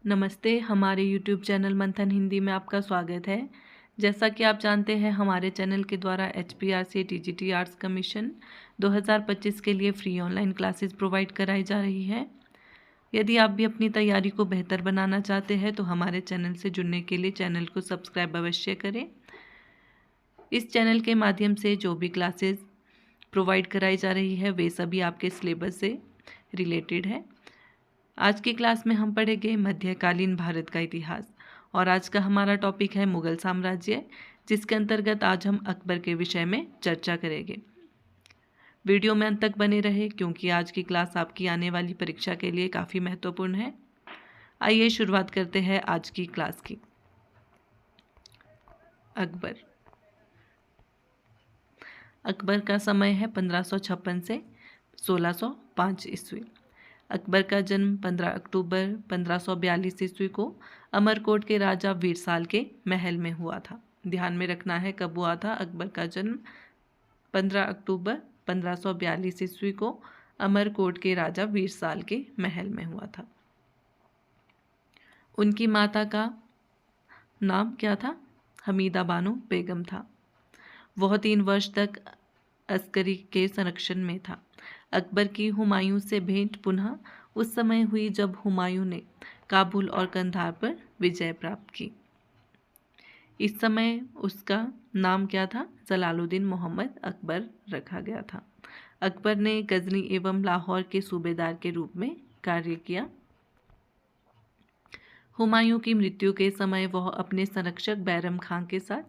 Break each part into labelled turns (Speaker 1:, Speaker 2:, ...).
Speaker 1: नमस्ते, हमारे YouTube channel मंथन हिंदी में आपका स्वागत है। जैसा कि आप जानते हैं, हमारे चैनल के द्वारा HPRC TGT आर्ट्स कमीशन 2025 के लिए फ्री ऑनलाइन क्लासेस प्रोवाइड कराई जा रही है। यदि आप भी अपनी तैयारी को बेहतर बनाना चाहते हैं तो हमारे चैनल से जुड़ने के लिए चैनल को सब्सक्राइब अवश्य करें। इस चैनल के माध्यम से जो भी क्लासेस प्रोवाइड कराई जा रही है वे सभी आपके सिलेबस से रिलेटेड है। आज की क्लास में हम पढ़ेंगे मध्यकालीन भारत का इतिहास और आज का हमारा टॉपिक है मुगल साम्राज्य, जिसके अंतर्गत आज हम अकबर के विषय में चर्चा करेंगे। वीडियो में अंत तक बने रहे क्योंकि आज की क्लास आपकी आने वाली परीक्षा के लिए काफ़ी महत्वपूर्ण है। आइए शुरुआत करते हैं आज की क्लास की। अकबर का समय है 1556 से 1605 ईस्वी। अकबर का जन्म 15 अक्टूबर 1542 ईस्वी को अमरकोट के राजा वीरसाल के महल में हुआ था। ध्यान में रखना है कब हुआ था। अकबर का जन्म 15 अक्टूबर 1542 ईस्वी को अमरकोट के राजा वीरसाल के महल में हुआ था। उनकी माता का नाम क्या था? हमीदा बानो बेगम था। वह 3 वर्ष तक अस्करी के संरक्षण में था। अकबर की हुमायूं से भेंट पुनः उस समय हुई जब हुमायूं ने काबुल और कंधार पर विजय प्राप्त की। इस समय उसका नाम क्या था? जलालुद्दीन मोहम्मद अकबर रखा गया था। अकबर ने गजनी एवं लाहौर के सूबेदार के रूप में कार्य किया। हुमायूं की मृत्यु के समय वह अपने संरक्षक बैरम खां के साथ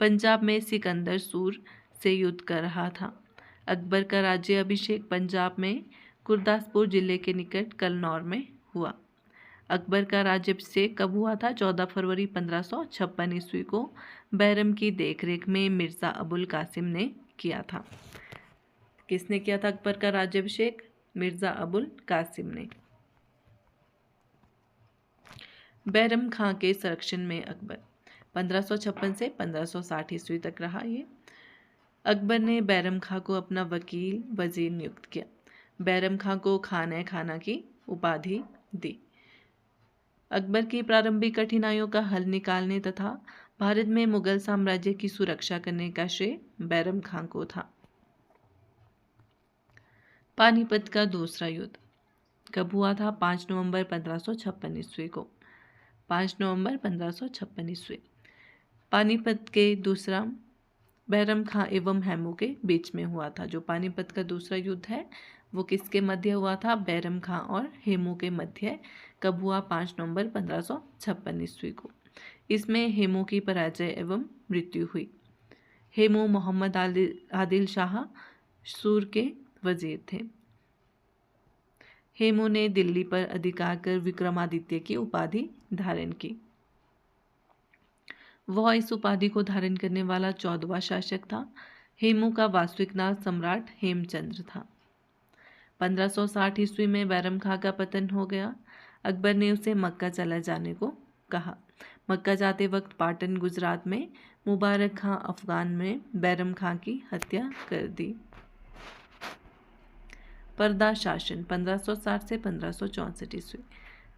Speaker 1: पंजाब में सिकंदर सूर से युद्ध कर रहा था। अकबर का राज्य अभिषेक पंजाब में गुरदासपुर जिले के निकट कलनौर में हुआ। अकबर का राज्याभिषेक कब हुआ था? 14 फरवरी 1556 ईस्वी को बैरम की देखरेख में मिर्ज़ा अबुल कासिम ने किया था। किसने किया था अकबर का राज्याभिषेक? मिर्ज़ा अबुल कासिम ने। बैरम खां के संरक्षण में अकबर 1556 से 1560 ईस्वी तक रहा। ये अकबर ने बैरम खां को अपना वकील वजीर नियुक्त किया। बैरम खां को खाना की उपाधि दी। अकबर की प्रारंभिक कठिनाइयों का हल निकालने तथा भारत में मुगल साम्राज्य की सुरक्षा करने का श्रेय बैरम खां को था। पानीपत का दूसरा युद्ध कब हुआ था? 5 नवंबर 1556 ईस्वी को। 5 नवंबर 1556 ईस्वी। पानीपत के दूसरा बैरम खां एवं हेमू के बीच में हुआ था। जो पानीपत का दूसरा युद्ध है वो किसके मध्य हुआ था? बैरम खां और हेमू के मध्य। कब हुआ? 5 नवंबर 1556 ईस्वी को। इसमें हेमू की पराजय एवं मृत्यु हुई। हेमू मोहम्मद आदिल शाह सूर के वजीर थे। हेमू ने दिल्ली पर अधिकार कर विक्रमादित्य की उपाधि धारण की। वह इस उपाधि को धारण करने वाला 14वां शासक था। हेमू का वास्तविक नाम सम्राट हेमचंद्र था। 1560 ईस्वी में बैरम खां का पतन हो गया। अकबर ने उसे मक्का चला जाने को कहा। मक्का जाते वक्त पाटन गुजरात में मुबारक खां अफगान में बैरम खां की हत्या कर दी। पर्दा शासन 1560 से 1564 ईस्वी।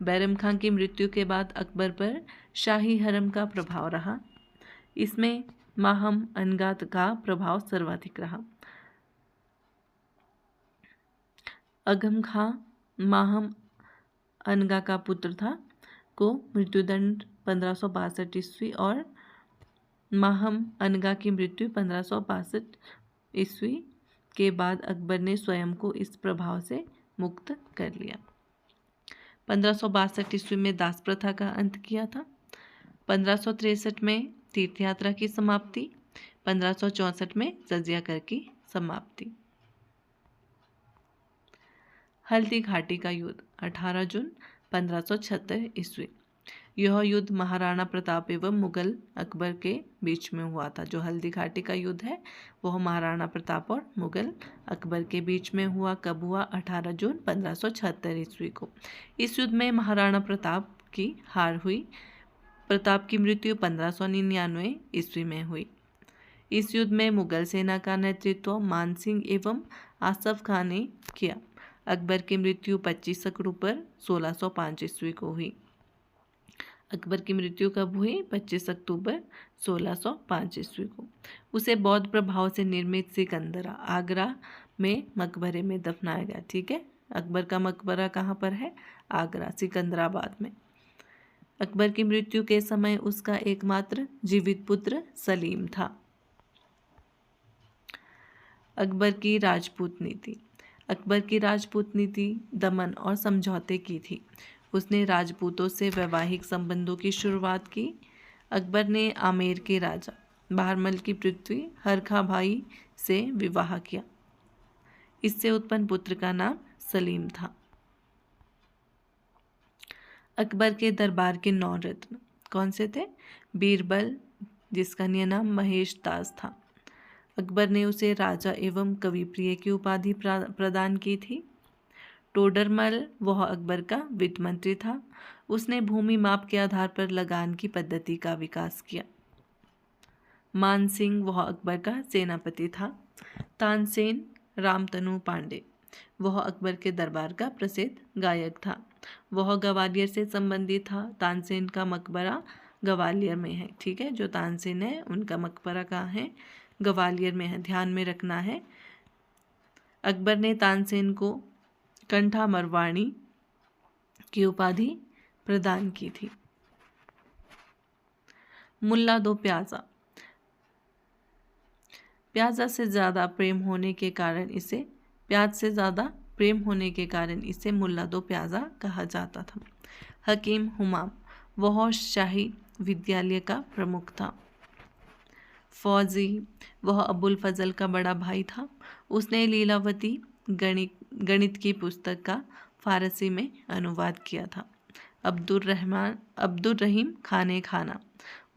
Speaker 1: बैरम खां की मृत्यु के बाद अकबर पर शाही हरम का प्रभाव रहा। इसमें माहम अनगा का प्रभाव सर्वाधिक रहा। अगम खां माहम अनगा का पुत्र था को मृत्युदंड 1562 ईस्वी और माहम अनगा की मृत्यु 1562 ईस्वी के बाद अकबर ने स्वयं को इस प्रभाव से मुक्त कर लिया। 1562 ईस्वी में दास प्रथा का अंत किया था। 1563 में तीर्थ यात्रा की समाप्ति। 1564 में जजिया कर की समाप्ति। हल्दी घाटी का युद्ध 18 जून 1576 ईस्वी। यह युद्ध महाराणा प्रताप एवं मुगल अकबर के बीच में हुआ था। जो हल्दी घाटी का युद्ध है वह महाराणा प्रताप और मुगल अकबर के बीच में हुआ। कब हुआ? 18 जून 1576 ईस्वी को। इस युद्ध में महाराणा प्रताप की हार हुई। प्रताप की मृत्यु 1599 ईस्वी में हुई। इस युद्ध में मुगल सेना का नेतृत्व मान सिंह एवं आसफ खान ने किया। अकबर की मृत्यु 25 अक्टूबर 1605 ईस्वी को हुई। अकबर की मृत्यु कब हुई? 25 अक्टूबर 1605 ईस्वी को। उसे बौद्ध प्रभाव से निर्मित सिकंदरा आगरा में मकबरे में दफनाया गया। ठीक है, अकबर का मकबरा कहाँ पर है? आगरा, सिकंदराबाद में। अकबर की मृत्यु के समय उसका एकमात्र जीवित पुत्र सलीम था। अकबर की राजपूत नीति। अकबर की राजपूत नीति दमन और समझौते की थी। उसने राजपूतों से वैवाहिक संबंधों की शुरुआत की। अकबर ने आमेर के राजा बहरमल की पृथ्वी हरखा भाई से विवाह किया। इससे उत्पन्न पुत्र का नाम सलीम था। अकबर के दरबार के 9 रत्न कौन से थे? बीरबल, जिसका नाम महेश दास था। अकबर ने उसे राजा एवं कविप्रिय की उपाधि प्रदान की थी। टोडरमल, वह अकबर का वित्त मंत्री था। उसने भूमि माप के आधार पर लगान की पद्धति का विकास किया। मानसिंह, वह अकबर का सेनापति था। तानसेन रामतनु पांडे, वह अकबर के दरबार का प्रसिद्ध गायक था। वह ग्वालियर से संबंधित था। तानसेन का मकबरा ग्वालियर में है। ठीक है, जो तानसेन है उनका मकबरा कहाँ है? ग्वालियर में है, ध्यान में रखना है। अकबर ने तानसेन को कंठा मरवाणी की उपाधि प्रदान की थी। मुल्ला दो प्याजा। प्याज से ज़्यादा प्रेम होने के कारण इसे मुल्ला दो प्याजा कहा जाता था। हकीम हुमाम, वह शाही विद्यालय का प्रमुख था। फौजी, वह अबुल फजल का बड़ा भाई था। उसने लीलावती गणित की पुस्तक का फारसी में अनुवाद किया था। अब्दुर रहीम खाने खाना,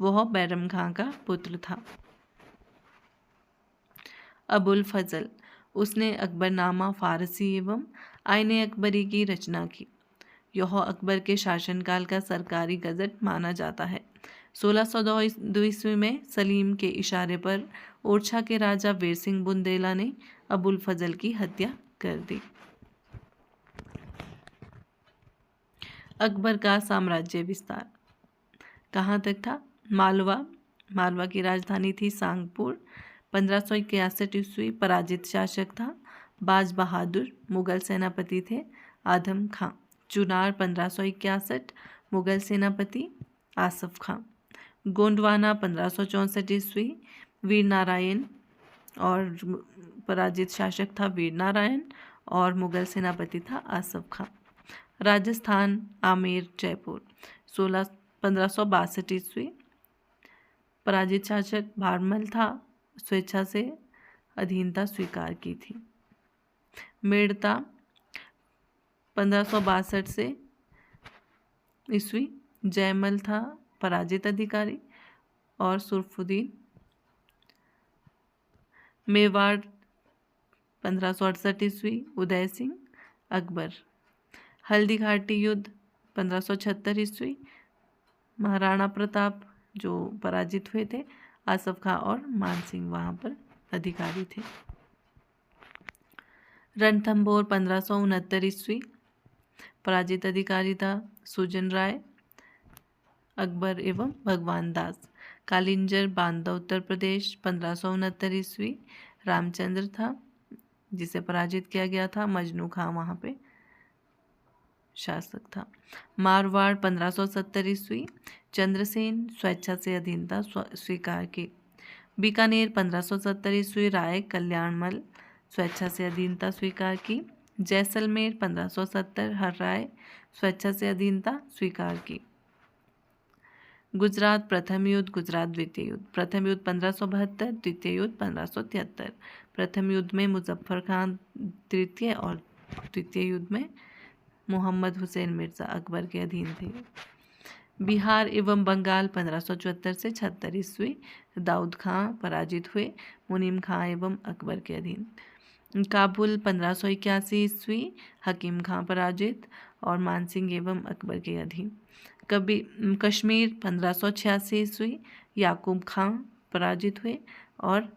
Speaker 1: वह बैरम खां का पुत्र था। अबुल फजल, उसने अकबरनामा फारसी एवं आईने अकबरी की रचना की। यह अकबर के शासनकाल का सरकारी गजट माना जाता है। 1602 ईस्वी में सलीम के इशारे पर ओरछा के राजा वीर सिंह बुंदेला ने अबुल फजल की हत्या कर दी। अकबर का साम्राज्य विस्तार कहाँ तक था? मालवा की राजधानी थी सांगपुर। 1561 ईस्वी पराजित शासक था। बाज बहादुर मुगल सेनापति थे। आदम खां। चुनार 1561 मुगल सेनापति आसफ खां। गोंडवाना 1564 ईस्वी वीर नारायण और पराजित शासक था वीर नारायण और मुगल सेनापति था आसफ खां। राजस्थान आमेर जयपुर 1562 ईस्वी पराजित शासक भारमल था। स्वेच्छा से अधीनता स्वीकार की थी। मेड़ता 1562 से ईस्वी जयमल था पराजित अधिकारी और सुरफुद्दीन। मेवाड़ 1568 ईस्वी उदय सिंह अकबर। हल्दी घाटी युद्ध 1576 ईस्वी महाराणा प्रताप जो पराजित हुए थे। आसफ खां और मान सिंह वहाँ पर अधिकारी थे। रणथंभौर 1569 ईस्वी पराजित अधिकारी था सुजन राय अकबर एवं भगवान दास। कालिंजर बांदा उत्तर प्रदेश 1569 ईस्वी रामचंद्र था जिसे पराजित किया गया था। मजनू खां वहाँ पे शासक था। मारवाड़ 1570 ईस्वी चंद्रसेन स्वेच्छा से अधीनता स्वीकार की। बीकानेर 1570 ईस्वी राय कल्याणमल स्वेच्छा से अधीनता स्वीकार की। जैसलमेर 1570 हर राय स्वेच्छा से अधीनता स्वीकार की। गुजरात प्रथम युद्ध गुजरात द्वितीय युद्ध। प्रथम युद्ध 1572, द्वितीय युद्ध 1573। प्रथम युद्ध में मुजफ्फर खान तृतीय और द्वितीय युद्ध में मोहम्मद हुसैन मिर्ज़ा अकबर के अधीन थे। बिहार एवं बंगाल 1574 से 76 ईस्वी दाऊद खां पराजित हुए। मुनीम खां एवं अकबर के अधीन। काबुल 1581 ईस्वी हकीम खां पराजित और मानसिंह एवं अकबर के अधीन। कश्मीर 1586 ईस्वी याकूब खां पराजित हुए और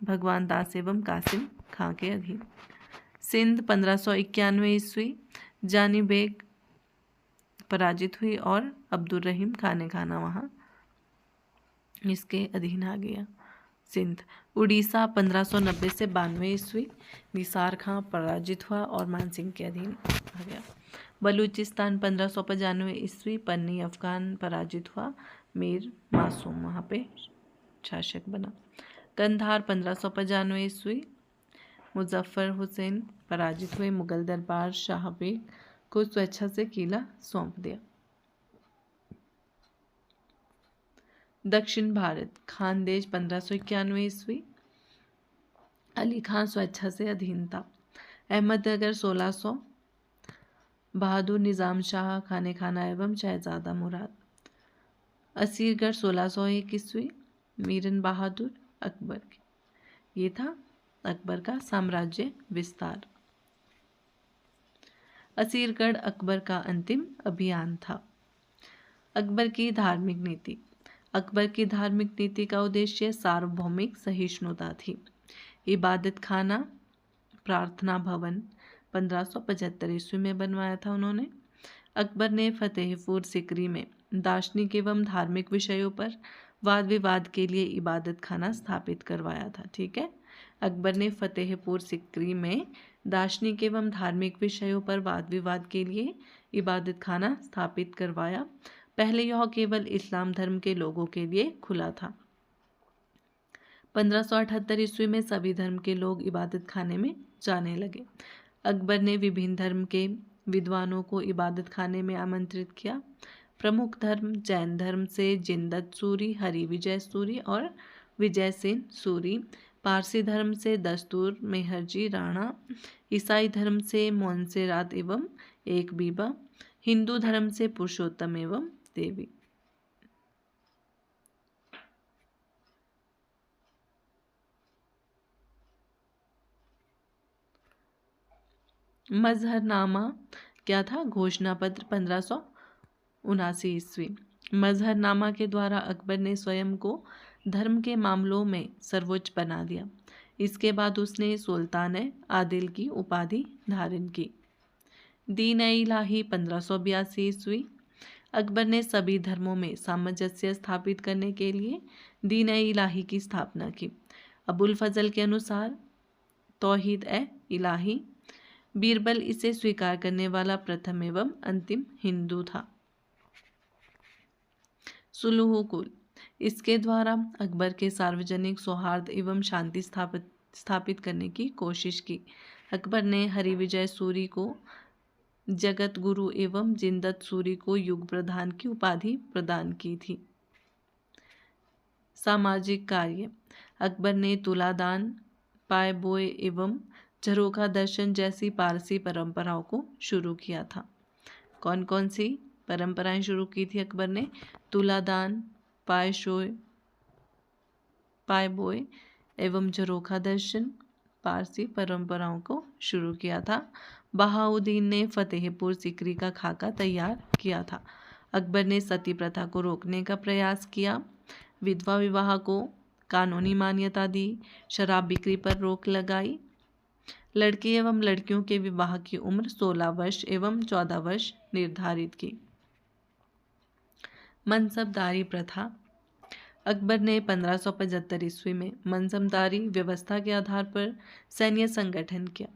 Speaker 1: भगवान दास एवं कासिम खां के अधीन। सिंध 1591 ईस्वी जानी बेग पराजित हुई और अब्दुल रहीम खाने खाना वहाँ इसके अधीन आ गया। सिंध उड़ीसा 1590 से 92 ईस्वी, निसार खां पराजित हुआ और मानसिंह के अधीन आ गया। बलूचिस्तान 1595 ईस्वी, पन्नी अफगान पराजित हुआ, मीर मासूम वहाँ पे शासक बना। कंधार 1595 ईस्वी, मुजफ्फर हुसैन पराजित हुए, मुगल दरबार शाह बेग को स्वेच्छा से किला सौंप दिया। दक्षिण भारत खानदेश 1591 ईस्वी, अली खान स्वेच्छा से अधीन था। अहमदनगर 1600, बहादुर निजाम शाह खाने खाना एवं शहजादा मुराद। असीरगढ़ 1601 ईस्वी, मीरन बहादुर अकबर की। ये था अकबर का साम्राज्य विस्तार। असीरगढ़ अकबर का अंतिम अभियान था। अकबर की धार्मिक नीति। अकबर की धार्मिक नीति का उद्देश्य सार्वभौमिक सहिष्णुता थी। इबादत खाना, प्रार्थना भवन 1575 ईस्वी में बनवाया था उन्होंने। अकबर ने फतेहपुर सिकरी में दार्शनिक एवं धार्मिक विषयों पर वाद विवाद के लिए इबादत खाना स्थापित करवाया था। ठीक है, अकबर ने फतेहपुर सिकरी में दार्शनिक एवं धार्मिक विषयों पर वाद विवाद के लिए इबादत खाना स्थापित करवाया। पहले यह केवल इस्लाम धर्म के लोगों के लिए खुला था। 1578 ईस्वी में सभी धर्म के लोग इबादत खाने में जाने लगे। अकबर ने विभिन्न धर्म के विद्वानों को इबादत खाने में आमंत्रित किया। प्रमुख धर्म जैन धर्म से जिनदत्त सूरी, हरि विजय सूरी और विजय सेन सूरी, पारसी धर्म से दस्तूर मेहरजी राणा, ईसाई धर्म से मोंसेरात एवं एक बीबा, हिंदू धर्म से पुरुषोत्तम एवं देवी। मजहरनामा क्या था? घोषणा पत्र 1579 ईस्वी। मजहरनामा के द्वारा अकबर ने स्वयं को धर्म के मामलों में सर्वोच्च बना दिया। इसके बाद उसने सुल्तान आदिल की उपाधि धारण की। दीन-ए-इलाही 1582 ईस्वी। अकबर ने सभी धर्मों में सामंजस्य स्थापित करने के लिए दीन-ए-इलाही की स्थापना की। अबुल फजल के अनुसार तौहीद-ए-इलाही, बीरबल इसे स्वीकार करने वाला प्रथम एवं अंतिम हिंदू था। सुलूह-कुल, इसके द्वारा अकबर के सार्वजनिक सौहार्द एवं शांति स्थापित करने की कोशिश की। अकबर ने हरि विजय सूरी को जगत गुरु एवं जिनदत्त सूरी को युग प्रधान की उपाधि प्रदान की थी। सामाजिक कार्य। अकबर ने तुलादान, पाय बोए एवं झरोखा दर्शन जैसी पारसी परंपराओं को शुरू किया था। कौन कौन सी परंपराएं शुरू की थी अकबर ने? तुलादान, पाय बोए एवं झरोखा दर्शन पारसी परंपराओं को शुरू किया था। बहाउद्दीन ने फतेहपुर सिकरी का खाका तैयार किया था। अकबर ने सती प्रथा को रोकने का प्रयास किया। विधवा विवाह को कानूनी मान्यता दी। शराब बिक्री पर रोक लगाई। लड़की एवं लड़कियों के विवाह की उम्र 16 वर्ष एवं 14 वर्ष निर्धारित की। मनसबदारी प्रथा। अकबर ने 1575 ईस्वी में मनसबदारी व्यवस्था के आधार पर सैन्य संगठन किया।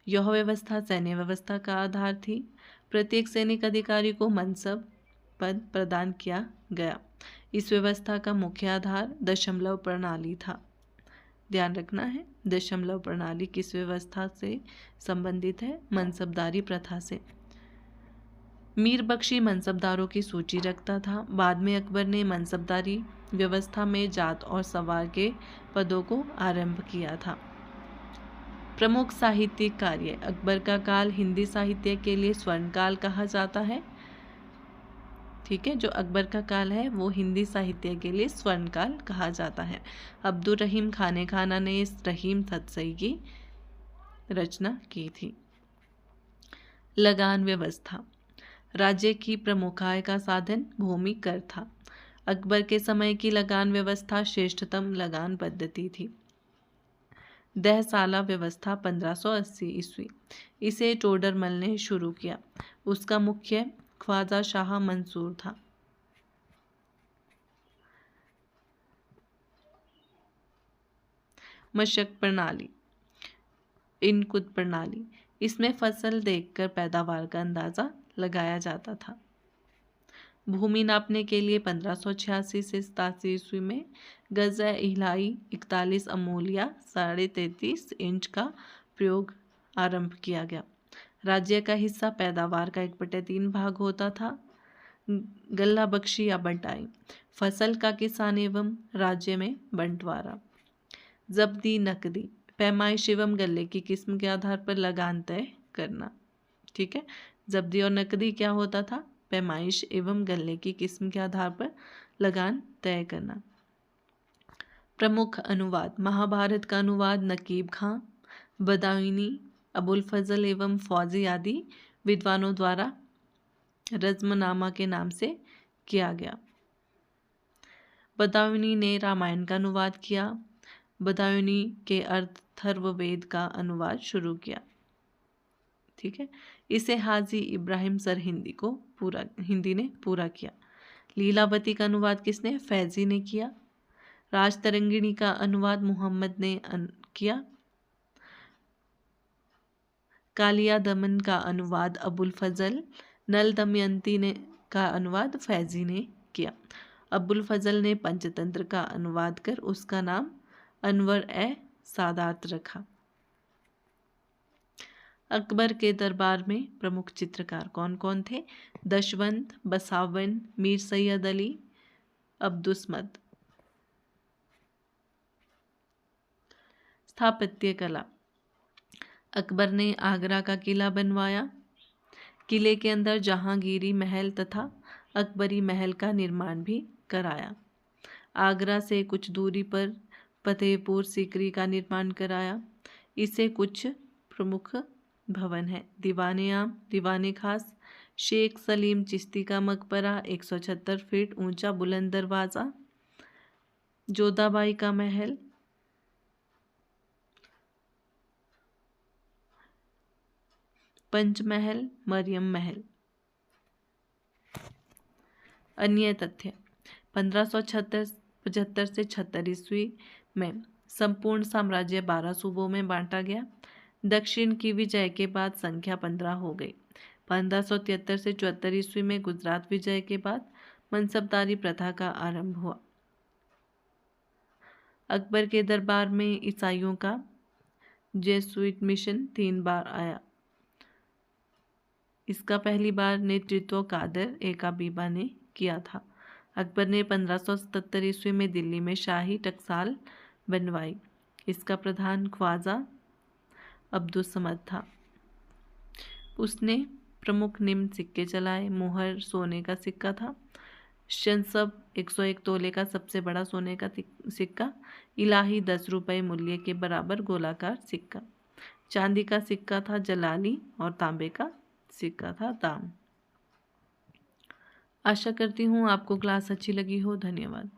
Speaker 1: यह व्यवस्था सैन्य व्यवस्था का आधार थी। प्रत्येक सैनिक अधिकारी को मनसब पद प्रदान किया गया। इस व्यवस्था का मुख्य आधार दशमलव प्रणाली था। ध्यान रखना है, दशमलव प्रणाली किस व्यवस्था से संबंधित है? मनसबदारी प्रथा से। मीर बख्शी मनसबदारों की सूची रखता था। बाद में अकबर ने मनसबदारी व्यवस्था में जात और सवार के पदों को आरंभ किया था। प्रमुख साहित्यिक कार्य। अकबर का काल हिंदी साहित्य के लिए स्वर्णकाल कहा जाता है। ठीक है, जो अकबर का काल है वो हिंदी साहित्य के लिए स्वर्णकाल कहा जाता है। अब्दुल रहीम खाने खाना ने इस रहीम तत्सई की रचना की थी। लगान व्यवस्था। राज्य की प्रमुख आय का साधन भूमि कर था। अकबर के समय की लगान व्यवस्था श्रेष्ठतम लगान पद्धति थी। दहसाला व्यवस्था 1580 ईस्वी। इसे टोडरमल ने शुरू किया। उसका मुख्य ख्वाजा शाह मंसूर था। मशक प्रणाली, इनकुत प्रणाली, इसमें फसल देखकर पैदावार का अंदाज़ा लगाया जाता था। भूमि नापने के लिए 1586 से 87 ईस्वी में गज इलाही 41 अमूलिया 33.5 इंच का प्रयोग आरंभ किया गया। राज्य का हिस्सा पैदावार का 1/3 भाग होता था। गल्ला बख्शी या बंटाई, फसल का किसान एवं राज्य में बंटवारा। जब्दी नकदी, पैमाइश एवं गल्ले की किस्म के आधार पर लगान तय करना। ठीक है, जब्दी और नकदी क्या होता था? पैमाइश एवं गल्ले की किस्म के आधार पर लगान तय करना। प्रमुख अनुवाद, महाभारत का अनुवाद नकीब खां, बदायूनी, अबुल फजल एवं फौजी आदि विद्वानों द्वारा रज़्मनामा के नाम से किया गया। बदायूनी ने रामायण का अनुवाद किया। बदायूनी के अथर्ववेद का अनुवाद शुरू किया। ठीक है, इसे हाजी इब्राहिम हिंदी ने पूरा किया। लीलावती का अनुवाद किसने? फैजी ने किया। राजतरंगिणी का अनुवाद मोहम्मद ने किया। कालिया दमन का अनुवाद अबुल फजल, नल दमयंती ने का अनुवाद फैजी ने किया। अबुल फजल ने पंचतंत्र का अनुवाद कर उसका नाम अनवर ए सादात रखा। अकबर के दरबार में प्रमुख चित्रकार कौन कौन थे? दशवंत, बसावन, मीर सैयद अली, अब्दुस्मद। स्थापत्य कला, अकबर ने आगरा का किला बनवाया। किले के अंदर जहांगीरी महल तथा अकबरी महल का निर्माण भी कराया। आगरा से कुछ दूरी पर फतेहपुर सीकरी का निर्माण कराया। इसे कुछ प्रमुख भवन है: दीवाने आम, दीवाने खास, शेख सलीम चिश्ती का मकबरा 176 फीट ऊंचा बुलंद दरवाज़ा, जोधाबाई का महल, पंचमहल, मरियम महल। अन्य तथ्य: 1575 से 76 ईस्वी में संपूर्ण साम्राज्य 12 सूबों में बांटा गया। दक्षिण की विजय के बाद संख्या 15 हो गई। 1573 से 74 ईस्वी में गुजरात विजय के बाद मनसबदारी प्रथा का आरंभ हुआ। अकबर के दरबार में ईसाइयों का जेसुइट मिशन 3 बार आया। इसका पहली बार नेतृत्व कादर एका बीबा ने किया था। अकबर ने 1577 ईस्वी में दिल्ली में शाही टकसाल बनवाई। इसका प्रधान ख्वाजा अब्दुस्समद था। उसने प्रमुख निम्न सिक्के चलाए। मुहर सोने का सिक्का था। शंसब 101 तोले का सबसे बड़ा सोने का सिक्का। इलाही 10 रुपये मूल्य के बराबर गोलाकार सिक्का। चांदी का सिक्का था जलाली और तांबे का सिक्का था दाम। आशा करती हूँ आपको क्लास अच्छी लगी हो। धन्यवाद।